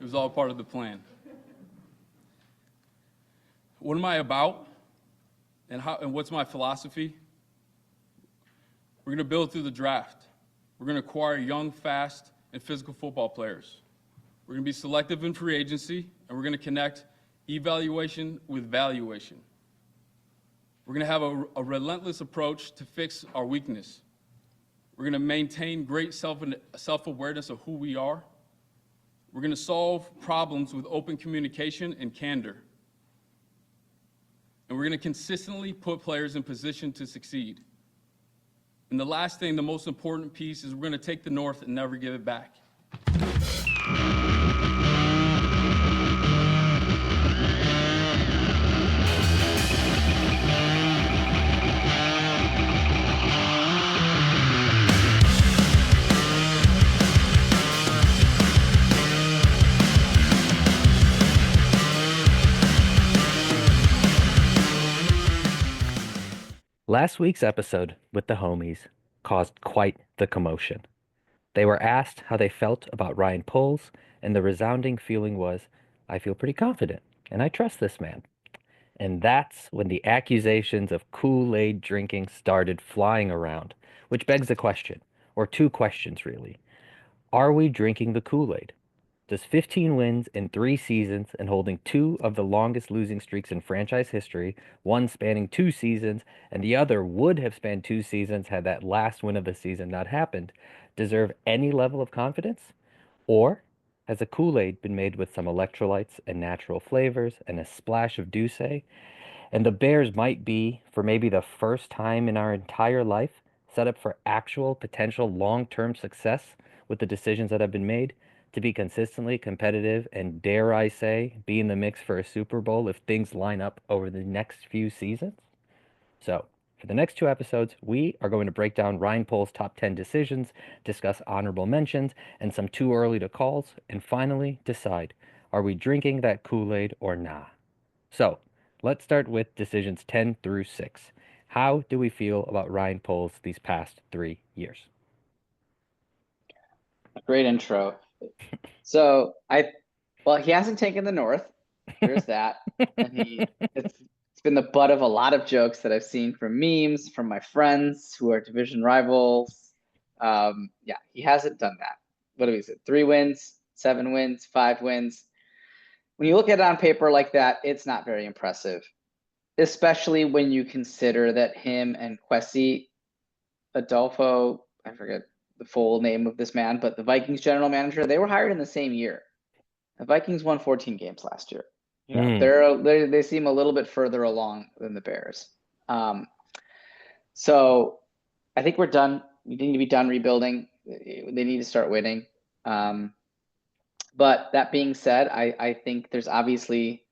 It was all part of the plan. What am I about? And what's my philosophy? We're going to build through the draft. We're going to acquire young, fast, and physical football players. We're going to be selective in free agency, and we're going to connect evaluation with valuation. We're going to have a relentless approach to fix our weakness. We're going to maintain great self-awareness of who we are. We're going to solve problems with open communication and candor. And we're going to consistently put players in position to succeed. And the last thing, the most important piece, is we're going to take the North and never give it back. Last week's episode with the homies caused quite the commotion. They were asked how they felt about Ryan Poles, and the resounding feeling was, I feel pretty confident, and I trust this man. And that's when the accusations of Kool-Aid drinking started flying around, which begs the question, or two questions really. Are we drinking the Kool-Aid? Does 15 wins in 3 seasons and holding 2 of the longest losing streaks in franchise history, one spanning 2 seasons and the other would have spanned 2 seasons had that last win of the season not happened, deserve any level of confidence? Or has the Kool-Aid been made with some electrolytes and natural flavors and a splash of Douce, and the Bears might be, for maybe the first time in our entire life, set up for actual potential long-term success with the decisions that have been made to be consistently competitive and, dare I say, be in the mix for a Super Bowl if things line up over the next few seasons? So, for the next 2 episodes, we are going to break down Ryan Poles' top 10 decisions, discuss honorable mentions and some too early to calls, and finally decide, are we drinking that Kool-Aid or nah? So, let's start with decisions 10 through 6. How do we feel about Ryan Poles these past 3 years? Great intro. So he hasn't taken the North. There's that. And it's been the butt of a lot of jokes that I've seen from memes, from my friends who are division rivals. He hasn't done that. What do we say? 3 wins, 7 wins, 5 wins. When you look at it on paper like that, it's not very impressive, especially when you consider that him and Kwesi Adolfo, I forget the full name of this man, but the Vikings general manager, they were hired in the same year. The Vikings won 14 games last year. They seem a little bit further along than the Bears. So I think we're done. We need to be done rebuilding. They need to start winning. But that being said, I think there's obviously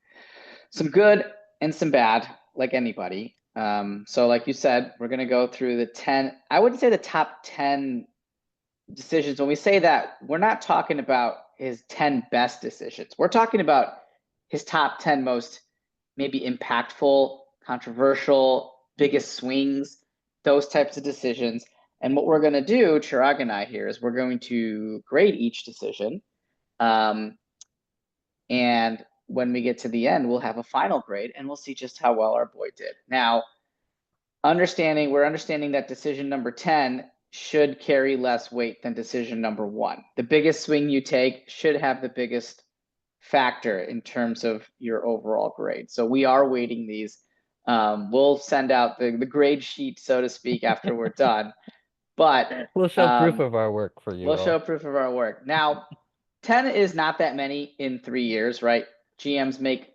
some good and some bad, like anybody. So like you said, we're going to go through the 10, I wouldn't say the top 10 decisions. When we say that, we're not talking about his 10 best decisions. We're talking about his top 10 most maybe impactful, controversial, biggest swings, those types of decisions. And what we're going to do, Chirag and I here, is we're going to grade each decision. And when we get to the end, we'll have a final grade and we'll see just how well our boy did. Now, we're understanding that decision number 10 should carry less weight than decision number 1. The biggest swing you take should have the biggest factor in terms of your overall grade. So we are weighting these. We'll send out the grade sheet, so to speak, after we're done. But we'll show proof of our work for you. We'll show proof of our work. Now, 10 is not that many in 3 years, right? GMs make,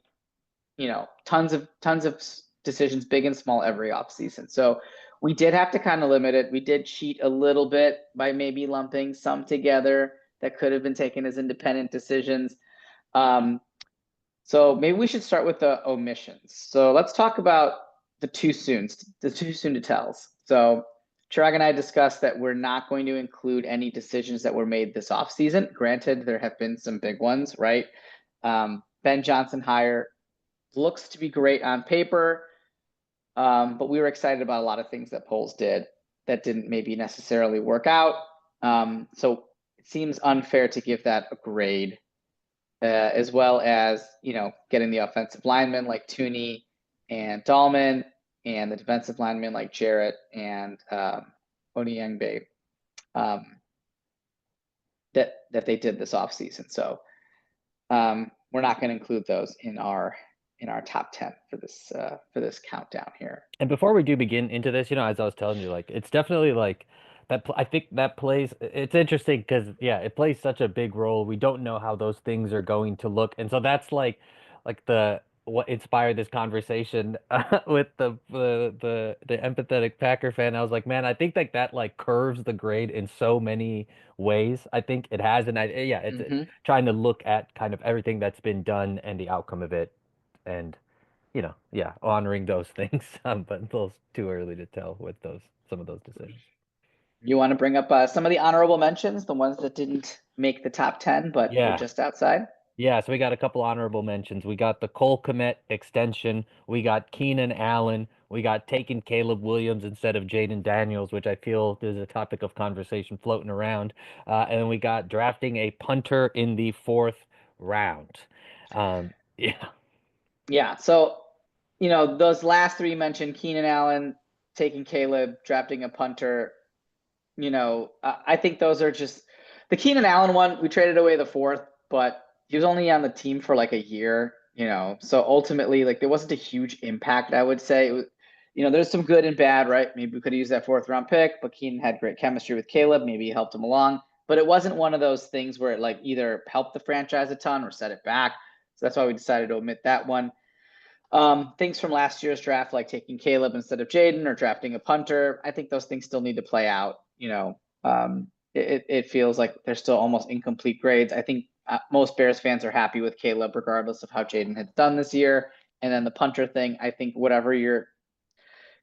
tons of decisions, big and small, every offseason. So we did have to kind of limit it. We did cheat a little bit by maybe lumping some together that could have been taken as independent decisions. So maybe we should start with the omissions. So let's talk about the too soon to tells. So Chirag and I discussed that we're not going to include any decisions that were made this offseason. Granted, there have been some big ones, right? Ben Johnson hire looks to be great on paper, but we were excited about a lot of things that Poles did that didn't maybe necessarily work out. So it seems unfair to give that a grade as well as, getting the offensive linemen like Tooney and Dahlman, and the defensive linemen like Jarrett and Oniangbe, that they did this offseason. So we're not going to include those in our top 10 for this countdown here. And before we do begin into this, as I was telling you, like it's definitely like that. I think that plays. It's interesting because it plays such a big role. We don't know how those things are going to look, and so that's like the what inspired this conversation with the empathetic Packer fan. I was like, man, I think that like curves the grade in so many ways. I think it has, and it's trying to look at kind of everything that's been done and the outcome of it, and honoring those things. But it's a little too early to tell with some of those decisions. You want to bring up some of the honorable mentions, the ones that didn't make the top 10, but were just outside? Yeah, so we got a couple honorable mentions. We got the Cole Kmet extension. We got Keenan Allen. We got taking Caleb Williams instead of Jaden Daniels, which I feel is a topic of conversation floating around. And then we got drafting a punter in the 4th round. Yeah. Yeah. So, those last three mentioned, Keenan Allen, taking Caleb, drafting a punter, I think those are just the Keenan Allen one. We traded away the 4th, but he was only on the team for like a year, so ultimately, like, there wasn't a huge impact, I would say. It was, there's some good and bad, right? Maybe we could have used that 4th round pick, but Keenan had great chemistry with Caleb. Maybe he helped him along, but it wasn't one of those things where it like either helped the franchise a ton or set it back. So that's why we decided to omit that one. Things from last year's draft, like taking Caleb instead of Jaden or drafting a punter, I think those things still need to play out. It feels like they're still almost incomplete grades. I think most Bears fans are happy with Caleb, regardless of how Jaden has done this year. And then the punter thing, I think whatever your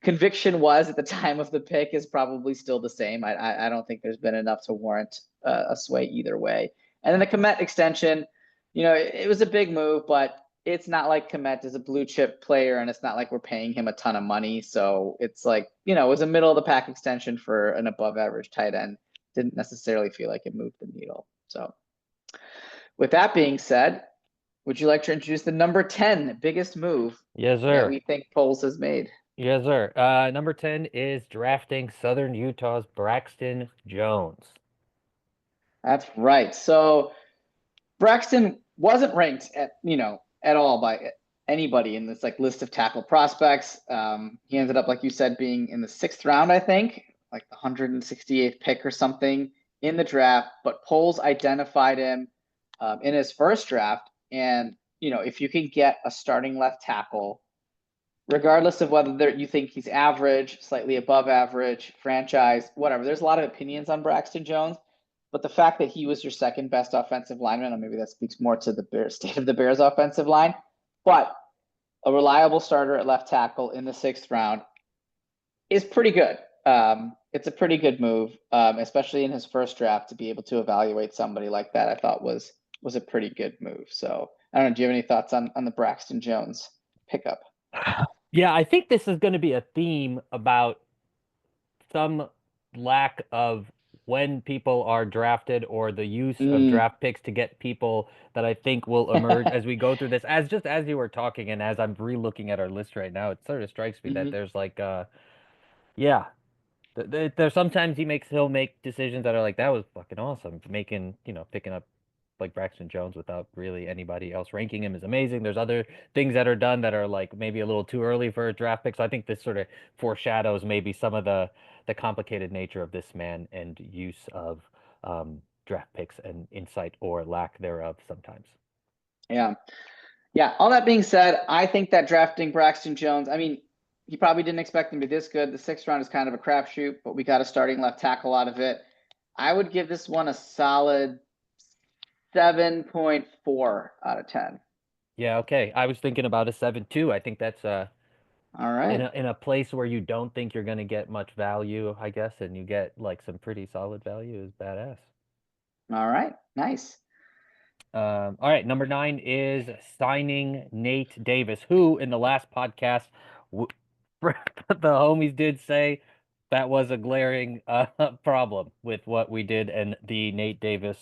conviction was at the time of the pick is probably still the same. I don't think there's been enough to warrant a sway either way. And then the Kmet extension, it was a big move, but it's not like Kmet is a blue chip player, and it's not like we're paying him a ton of money. So it's like, it was a middle of the pack extension for an above average tight end. Didn't necessarily feel like it moved the needle. So with that being said, would you like to introduce the number 10 biggest move Yes, that sir. we think Poles has made? Yes, sir. Number 10 is drafting Southern Utah's Braxton Jones. That's right. So Braxton wasn't ranked at all by anybody in this like list of tackle prospects. He ended up, like you said, being in the 6th round, I think, like the 168th pick or something in the draft. But Poles identified him in his first draft. And, if you can get a starting left tackle, regardless of whether you think he's average, slightly above average, franchise, whatever, there's a lot of opinions on Braxton Jones. But the fact that he was your second best offensive lineman, and maybe that speaks more to the state of the Bears offensive line, but a reliable starter at left tackle in the 6th round is pretty good. It's a pretty good move, especially in his first draft, to be able to evaluate somebody like that. I thought was a pretty good move. So I don't know. Do you have any thoughts on the Braxton Jones pickup? Yeah, I think this is going to be a theme about some lack of when people are drafted or the use of draft picks to get people that I think will emerge as we go through this. As you were talking and as I'm re-looking at our list right now, it sort of strikes me that there's like there's sometimes he'll make decisions that are like, that was fucking awesome. Picking up like Braxton Jones without really anybody else ranking him is amazing. There's other things that are done that are like maybe a little too early for a draft pick. So I think this sort of foreshadows maybe some of the complicated nature of this man and use of draft picks and insight or lack thereof sometimes. Yeah. Yeah. All that being said, I think that drafting Braxton Jones, I mean, he probably didn't expect him to be this good. The 6th round is kind of a crapshoot, but we got a starting left tackle out of it. I would give this one a solid 7.4 out of 10. Yeah, okay. I was thinking about a 7 too. I think that's all right. In a place where you don't think you're going to get much value, I guess, and you get like some pretty solid value is badass. All right. Nice. All right. Number 9 is signing Nate Davis, who in the last podcast, the homies did say that was a glaring problem with what we did and the Nate Davis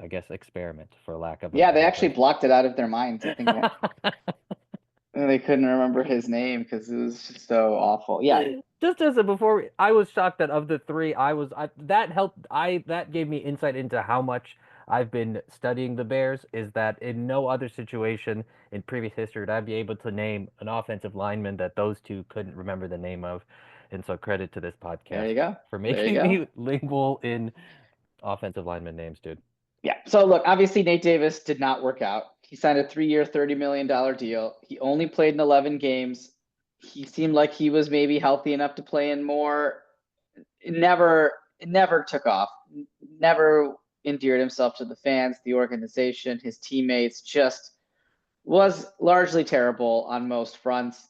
I guess, experiment, for lack of a Yeah, they better actually phrase. blocked it out of their minds. I think they couldn't remember his name because it was just so awful. Yeah, Just as a before, I was shocked that of the three, that helped. That gave me insight into how much I've been studying the Bears. Is that in no other situation in previous history would I be able to name an offensive lineman that those two couldn't remember the name of, and so credit to this there podcast you go. for There you making go. me lingual in offensive lineman names, dude. Yeah. So look, obviously Nate Davis did not work out. He signed a 3-year, $30 million deal. He only played in 11 games. He seemed like he was maybe healthy enough to play in more. It never took off. Never endeared himself to the fans, the organization, his teammates. Just was largely terrible on most fronts.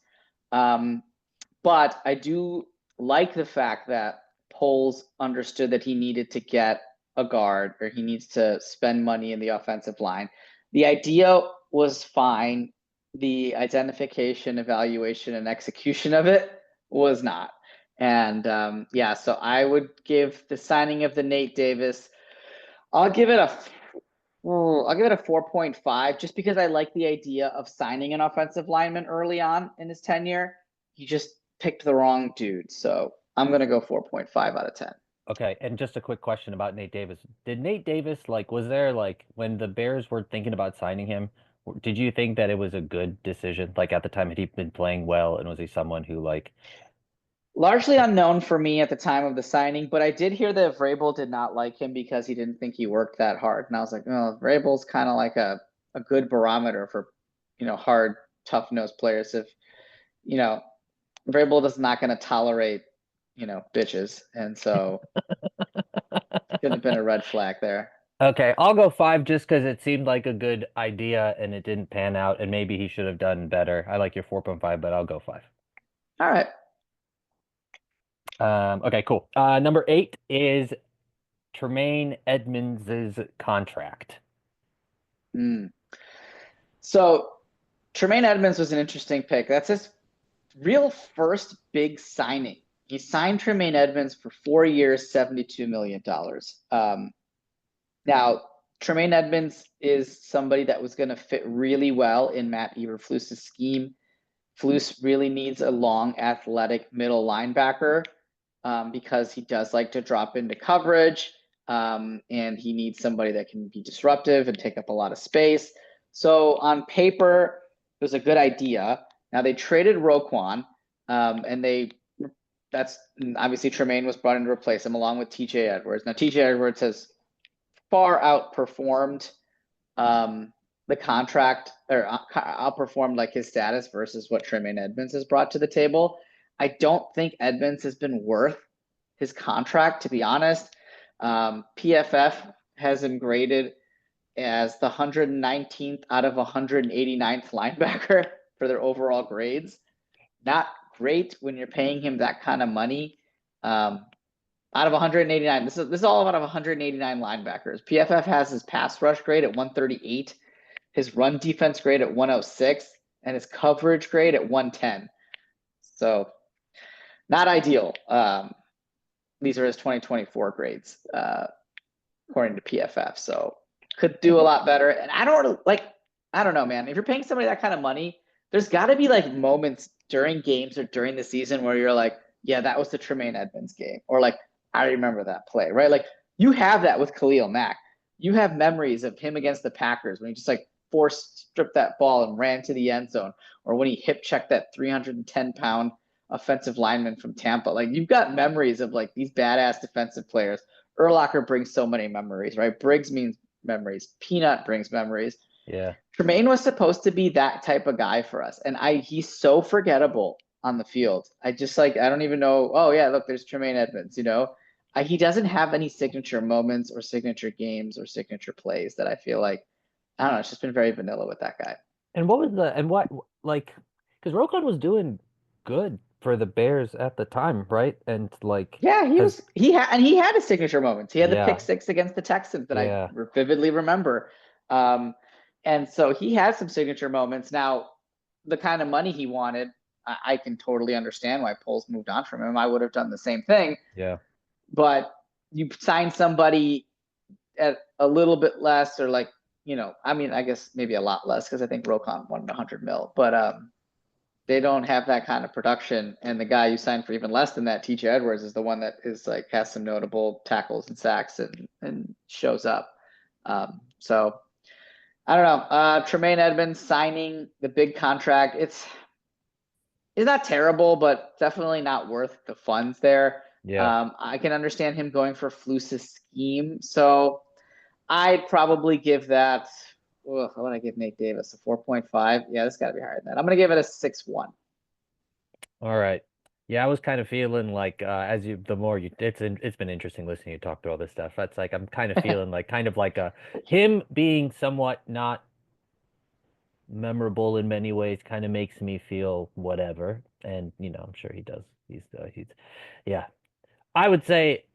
But I do like the fact that Poles understood that he needed to get a guard, or he needs to spend money in the offensive line. The idea was fine. The identification, evaluation, and execution of it was not. And yeah, so I would give the signing of the Nate Davis, I'll give it a 4.5, just because I like the idea of signing an offensive lineman early on in his tenure. He just picked the wrong dude. So I'm going to go 4.5 out of 10. Okay, and just a quick question about Nate Davis. Did Nate Davis, like, was there, like, when the Bears were thinking about signing him, did you think that it was a good decision? Like, at the time, had he been playing well, and was he someone who, like, Largely unknown for me at the time of the signing, but I did hear that Vrabel did not like him because he didn't think he worked that hard. And I was like, oh, Vrabel's kind of like a good barometer for, hard, tough-nosed players. If, you know, Vrabel is not going to tolerate, bitches. And so could have been a red flag there. Okay, I'll go 5 just because it seemed like a good idea and it didn't pan out, and maybe he should have done better. I like your 4.5, but I'll go 5. All right. Okay, cool. Number 8 is Tremaine Edmonds' contract. So Tremaine Edmonds was an interesting pick. That's his real first big signing. He signed Tremaine Edmonds for 4 years, $72 million. Now, Tremaine Edmonds is somebody that was going to fit really well in Matt Eberflus's scheme. Flus really needs a long, athletic middle linebacker because he does like to drop into coverage, and he needs somebody that can be disruptive and take up a lot of space. So on paper, it was a good idea. Now they traded Roquan, and that's obviously Tremaine was brought in to replace him along with TJ Edwards. Now TJ Edwards has far outperformed the contract, or outperformed like his status versus what Tremaine Edmonds has brought to the table. I don't think Edmonds has been worth his contract, to be honest. PFF has him graded as the 119th out of 189th linebacker for their overall grades. Not great when you're paying him that kind of money. Out of 189, this is all out of 189 linebackers. PFF has his pass rush grade at 138, his run defense grade at 106, and his coverage grade at 110. So not ideal. These are his 2024 grades, according to PFF. So could do a lot better. And I don't know, man. If you're paying somebody that kind of money, there's got to be like moments during games or during the season where you're like, yeah, that was the Tremaine Edmonds game, or like, I remember that play, right? Like you have that with Khalil Mack. You have memories of him against the Packers when he just like stripped that ball and ran to the end zone, or when he hip checked that 310-pound offensive lineman from Tampa. Like you've got memories of like these badass defensive players. Urlacher brings so many memories, right? Briggs means memories. Peanut brings memories. Yeah. Tremaine was supposed to be that type of guy for us, and he's so forgettable on the field. I don't even know. Oh yeah, look, there's Tremaine Edmonds. He doesn't have any signature moments or signature games or signature plays that I feel like, I don't know. It's just been very vanilla with that guy. And like, because Roquan was doing good for the Bears at the time, right? And like, Yeah, he had his signature moments. He had the Yeah. pick six against the Texans that Yeah. I vividly remember. And so he has some signature moments. Now, the kind of money he wanted, I can totally understand why Poles moved on from him. I would have done the same thing. Yeah. But you sign somebody at a little bit less, or like, I mean, I guess maybe a lot less, because I think Rokon wanted 100 mil, but they don't have that kind of production. And the guy you signed for even less than that, TJ Edwards, is the one that is like has some notable tackles and sacks and shows up. So I don't know. Tremaine Edmonds signing the big contract. It's not terrible, but definitely not worth the funds there. Yeah. I can understand him going for Flus's scheme. So I'd probably give that. What would I give Nate Davis? A 4.5? Yeah, this got to be higher than that. I'm going to give it a 6.1. All right. Yeah, I was kind of feeling like the more it's been interesting listening to you talk through all this stuff. That's like I'm kind of feeling like him being somewhat not memorable in many ways kind of makes me feel whatever. And I'm sure he does. He's yeah. I would say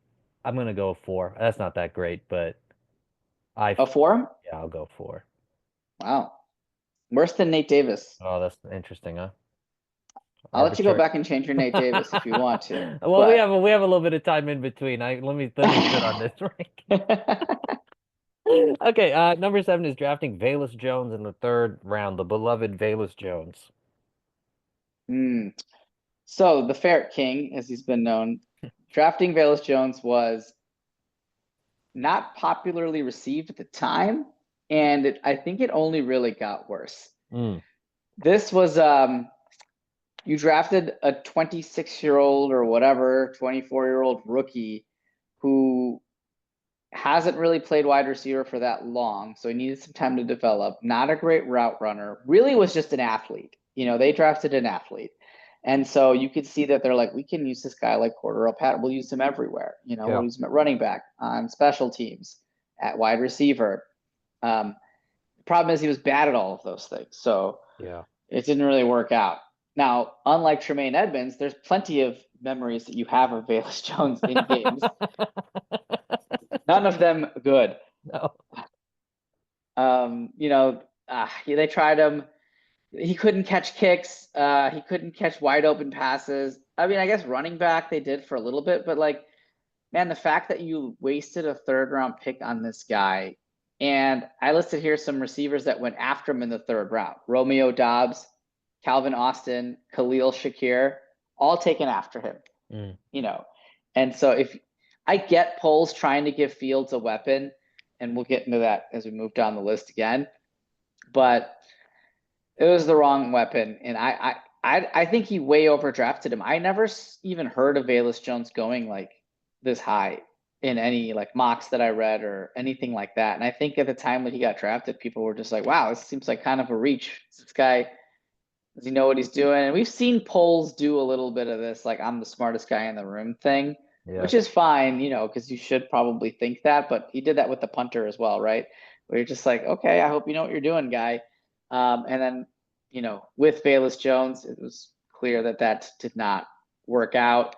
I'm gonna go 4. That's not that great, but A 4? yeah, I'll go 4. Wow. Worse than Nate Davis. Oh, that's interesting, huh? I'll let you go Arbitrary. back and change your Nate Davis if you want to. Well, we have a little bit of time in between. Let me sit on this rank. Okay, number 7 is drafting Velus Jones in the 3rd round, the beloved Velus Jones. So the Ferret King, as he's been known, drafting Velus Jones was not popularly received at the time, and I think it only really got worse. This was you drafted a 26-year-old or whatever, 24-year-old rookie who hasn't really played wide receiver for that long, so he needed some time to develop. Not a great route runner, really was just an athlete. They drafted an athlete. And so you could see that they're like, we can use this guy like Cordarrelle Patterson. We'll use him everywhere. We'll use him at running back, on special teams, at wide receiver. The problem is he was bad at all of those things. So Yeah. it didn't really work out. Now, unlike Tremaine Edmonds, there's plenty of memories that you have of Velus Jones in games. None of them good. No. They tried him. He couldn't catch kicks. He couldn't catch wide open passes. I mean, I guess running back they did for a little bit, but like, man, the fact that you wasted a 3rd round pick on this guy, and I listed here some receivers that went after him in the 3rd round: Romeo Dobbs, Calvin Austin, Khalil Shakir, all taken after him. And so if I get Poles trying to give Fields a weapon, and we'll get into that as we move down the list again, but it was the wrong weapon, and I think he way overdrafted him. I never even heard of Velus Jones going like this high in any like mocks that I read or anything like that. And I think at the time when he got drafted, people were just like, wow, this seems like kind of a reach. This guy, does he know what he's doing? And we've seen Poles do a little bit of this, like, I'm the smartest guy in the room thing, which is fine, because you should probably think that. But he did that with the punter as well, right? Where you're just like, okay, I hope you know what you're doing, guy. And then, with Velus Jones, it was clear that did not work out.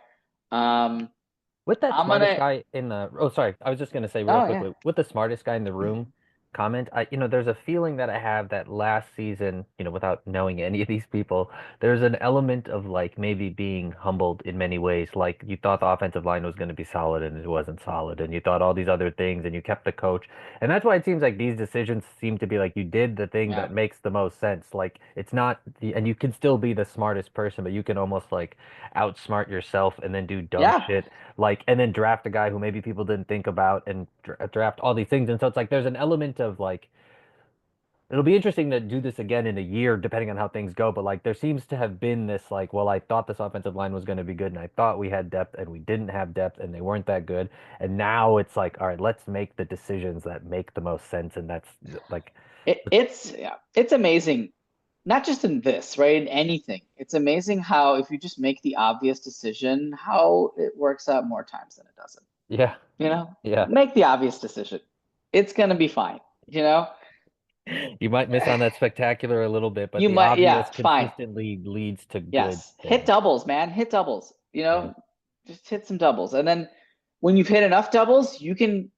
With that smartest guy in the sorry, I was just gonna say real quickly, with the smartest guy in the room comment, there's a feeling that I have that last season, without knowing any of these people, there's an element of like maybe being humbled in many ways. Like you thought the offensive line was going to be solid and it wasn't solid, and you thought all these other things and you kept the coach. And that's why it seems like these decisions seem to be like you did the thing that makes the most sense. Like it's not and you can still be the smartest person, but you can almost like outsmart yourself and then do dumb shit. Like, and then draft a guy who maybe people didn't think about and draft all these things. And so it's like there's an element of like, it'll be interesting to do this again in a year, depending on how things go. But like, there seems to have been this like, well, I thought this offensive line was going to be good, and I thought we had depth, and we didn't have depth, and they weren't that good. And now it's like, all right, let's make the decisions that make the most sense. And that's like, it's amazing. Not just in this, right? In anything. It's amazing how if you just make the obvious decision, how it works out more times than it doesn't. Yeah. Yeah. Make the obvious decision. It's going to be fine, You might miss on that spectacular a little bit, but you the might, obvious fine. consistently leads to good Yes. things. Hit doubles, man. Hit doubles. Just hit some doubles. And then when you've hit enough doubles, you can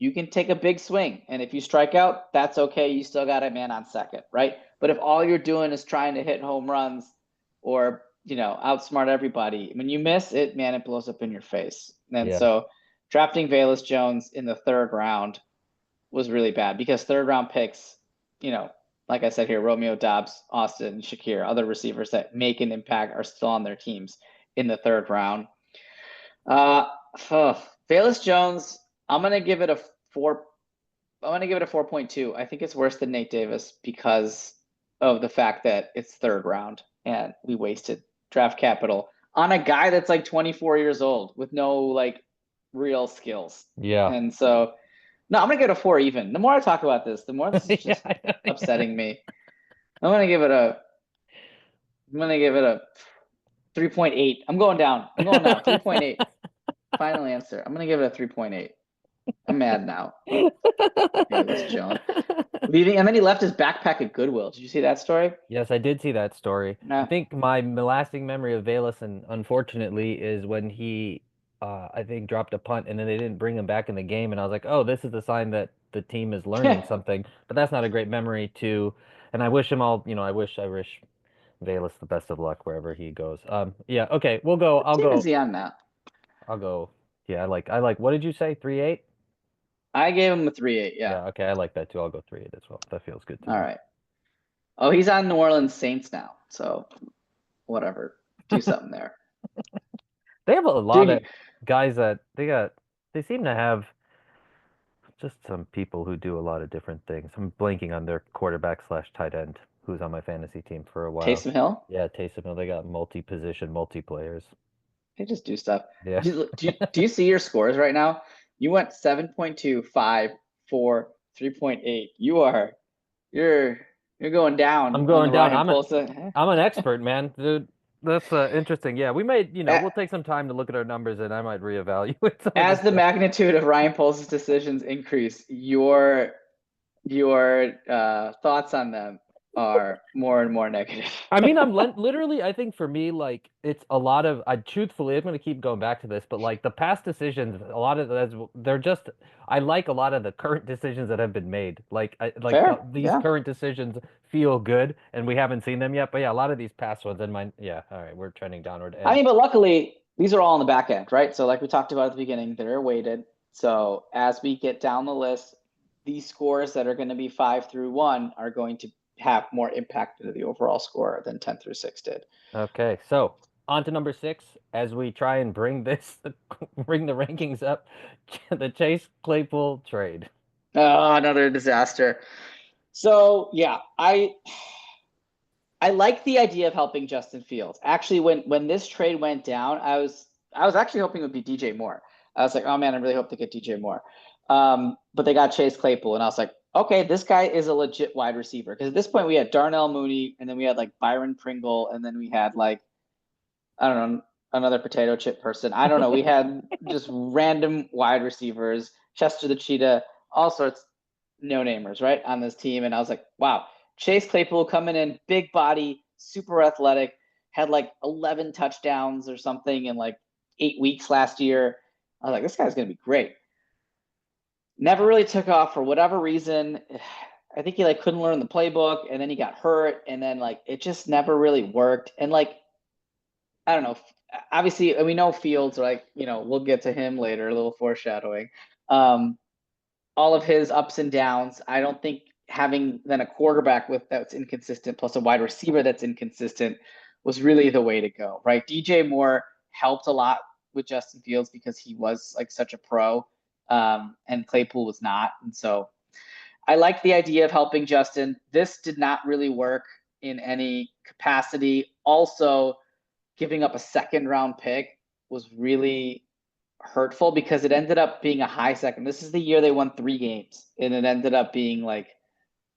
take a big swing. And if you strike out, that's okay. You still got a man on second, right? But if all you're doing is trying to hit home runs or, outsmart everybody, when you miss it, man, it blows up in your face. And so drafting Velus Jones in the 3rd round, was really bad because third round picks, like I said here, Romeo Dobbs, Austin, Shakir, other receivers that make an impact are still on their teams in the third round. Velus Jones, I'm gonna give it a 4. I'm gonna give it a 4.2. I think it's worse than Nate Davis because of the fact that it's third round and we wasted draft capital on a guy that's like 24 years old with no like real skills. Yeah. And so, no, I'm gonna give it a 4 even. The more I talk about this, the more this is just Yeah, upsetting me. I'm gonna give it a 3.8. I'm going down. 3.8. Final answer. I'm gonna give it a 3.8. I'm mad now. Velus Jones. Leaving, and then he left his backpack at Goodwill. Did you see that story? Yes, I did see that story. I No. think my lasting memory of Velus, and unfortunately, is when he, I think, dropped a punt and then they didn't bring him back in the game. And I was like, oh, this is a sign that the team is learning something. But that's not a great memory to, and I wish him all, I wish Velus the best of luck wherever he goes. Yeah, okay, we'll go. What team is he on now? I'll go. Yeah, I like, what did you say? 3.8? I gave him a 3.8. Yeah. Yeah, okay, I like that too. I'll go 3.8 as well. That feels good to me. All right. Oh, he's on New Orleans Saints now. So whatever. Do something there. They have a lot of Dude, guys that they seem to have just some people who do a lot of different things. I'm blanking on their quarterback / tight end who's on my fantasy team for a while. Taysom Hill? Yeah, Taysom Hill. They got multi-position, multi-players. They just do stuff. Yeah. Do you see your scores right now? You went 7.2, 5, 4, 3.8. You're going down. I'm going down. Ryan I'm an expert, man. Dude, that's interesting. Yeah, we might, A- we'll take some time to look at our numbers and I might reevaluate some of As this the stuff. magnitude of Ryan Poles' decisions increase, your thoughts on them are more and more negative. I mean, I'm literally, I think for me, like, it's a lot of, truthfully, I'm going to keep going back to this, but like the past decisions, a lot of they're just, I like a lot of the current decisions that have been made. Like, Fair, these yeah. current decisions feel good and we haven't seen them yet. But yeah, a lot of these past ones in mine, yeah, all right, we're trending downward. I mean, but luckily, these are all on the back end, right? So like we talked about at the beginning, they're weighted. So as we get down the list, these scores that are going to be 5 through 1 are going to have more impact to the overall score than 10 through 6 did. Okay, so on to number 6 as we try and bring the rankings up, the Chase Claypool trade. Oh, another disaster. So yeah, I like the idea of helping Justin Fields. Actually, when this trade went down, I was actually hoping it would be DJ Moore. I was like, oh man, I really hope they get DJ Moore. But they got Chase Claypool, and I was like, okay, this guy is a legit wide receiver. Because at this point we had Darnell Mooney, and then we had like Byron Pringle, and then we had like, I don't know, another potato chip person. I don't know. We had just random wide receivers, Chester the Cheetah, all sorts no-namers, right, on this team. And I was like, wow, Chase Claypool coming in, big body, super athletic, had like 11 touchdowns or something in like 8 weeks last year. I was like, this guy's going to be great. Never really took off for whatever reason. I think he like couldn't learn the playbook, and then he got hurt, and then like it just never really worked. And like, I don't know. Obviously, we know Fields, like, we'll get to him later, a little foreshadowing. All of his ups and downs. I don't think having then a quarterback that's inconsistent plus a wide receiver that's inconsistent was really the way to go, right? DJ Moore helped a lot with Justin Fields because he was like such a pro, and Claypool was not. And so I like the idea of helping Justin. This did not really work in any capacity. Also, giving up a second round pick was really hurtful because it ended up being a high second. This is the year they won 3 games, and it ended up being like,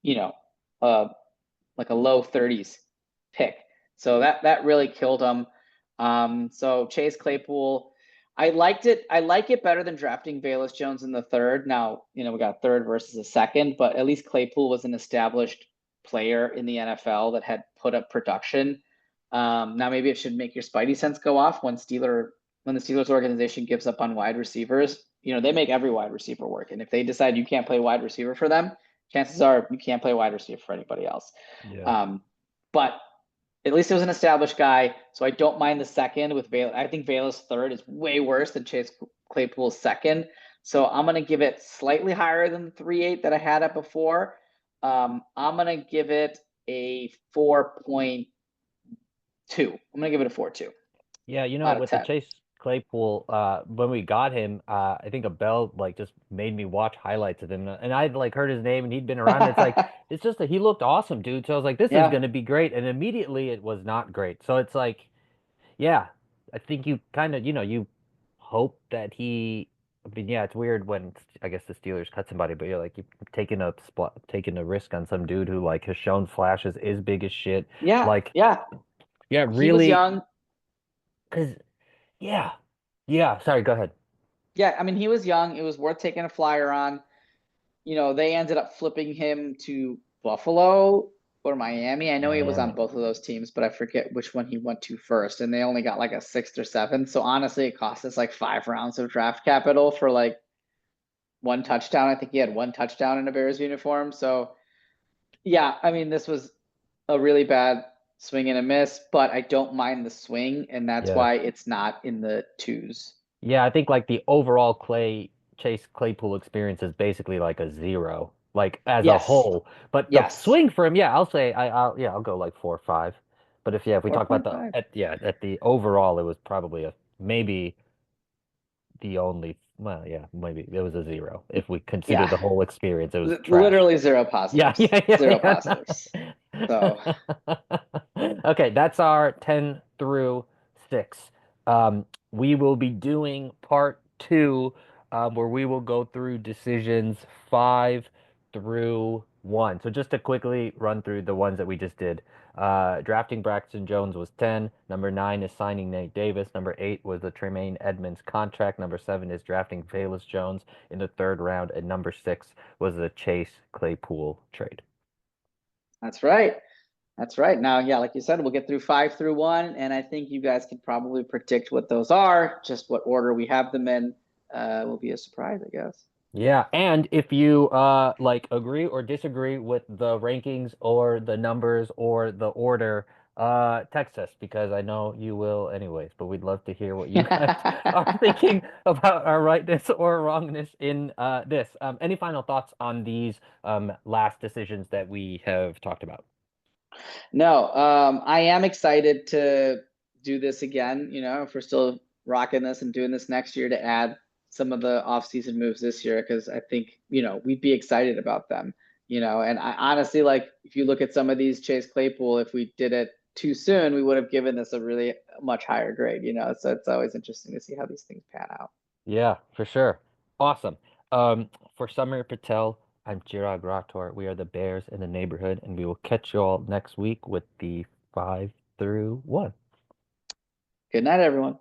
like a low 30s pick. So that really killed them. So Chase Claypool, I liked it. I like it better than drafting Velus Jones in the third. Now, we got third versus a second, but at least Claypool was an established player in the NFL that had put up production. Now maybe it should make your spidey sense go off when the Steelers organization gives up on wide receivers. They make every wide receiver work. And if they decide you can't play wide receiver for them, chances are you can't play wide receiver for anybody else. Yeah. But at least it was an established guy. So I don't mind the second with Velus. I think Velus third is way worse than Chase Claypool's second. So I'm gonna give it slightly higher than the 3.8 that I had it before. I'm gonna give it a 4.2. I'm gonna give it a 4.2 Yeah, you know, out of with the 10. Chase Claypool, when we got him, I think Abel like just made me watch highlights of him, and I'd like heard his name and he'd been around. It's like it's just that he looked awesome, dude. So I was like, this is Yeah, gonna be great, and immediately it was not great. So it's like, yeah, I think you kind of, you hope that he. I mean, yeah, it's weird when I guess the Steelers cut somebody, but you're like, you're taking a risk on some dude who like has shown flashes, is big as shit. yeah, Like, yeah. yeah, He was really, young. because yeah, yeah. Sorry, go ahead. Yeah, I mean, he was young. It was worth taking a flyer on. They ended up flipping him to Buffalo or Miami. I know he was on Miami. both of those teams, but I forget which one he went to first. And they only got like a sixth or seventh. So honestly, it cost us like 5 rounds of draft capital for like one touchdown. I think he had one touchdown in a Bears uniform. So yeah, I mean, this was a really bad swing and a miss, but I don't mind the swing, and that's Yeah. why it's not in the twos. Yeah, I think like the overall Chase Claypool experience is basically like a zero, like as a Yes, whole. But the yes, swing for him, yeah, I'll say I'll go like 4 or 5. But if we talk about the 4.5. at the overall, it was probably a maybe the only, well, yeah, maybe it was a zero if we consider Yeah, the whole experience. It was trash. literally zero Yeah, positives. yeah, yeah, Zero yeah. positives. So Okay, that's our 10 through 6. We will be doing part 2, where we will go through decisions 5 through 1. So just to quickly run through the ones that we just did. Drafting Braxton Jones was 10. Number 9 is signing Nate Davis. Number 8 was the Tremaine Edmonds contract. Number 7 is drafting Velus Jones in the 3rd round. And number 6 was the Chase Claypool trade. that's right. That's right. Now, yeah, like you said, we'll get through 5 through 1, and I think you guys can probably predict what those are. Just what order we have them in will be a surprise, I guess. Yeah, and if you like agree or disagree with the rankings or the numbers or the order, text us because I know you will anyways, but we'd love to hear what you guys are thinking about our rightness or wrongness in this. Any final thoughts on these last decisions that we have talked about? No, I am excited to do this again. If we're still rocking this and doing this next year, to add some of the off-season moves this year, because I think we'd be excited about them. And I honestly, like, if you look at some of these Chase Claypool, if we did it too soon, we would have given this a really much higher grade. So it's always interesting to see how these things pan out. Yeah, for sure. Awesome. For Samir Patel, I'm Chirag Rathod. We are the Bears in the neighborhood, and we will catch you all next week with the 5 through 1. Good night, everyone.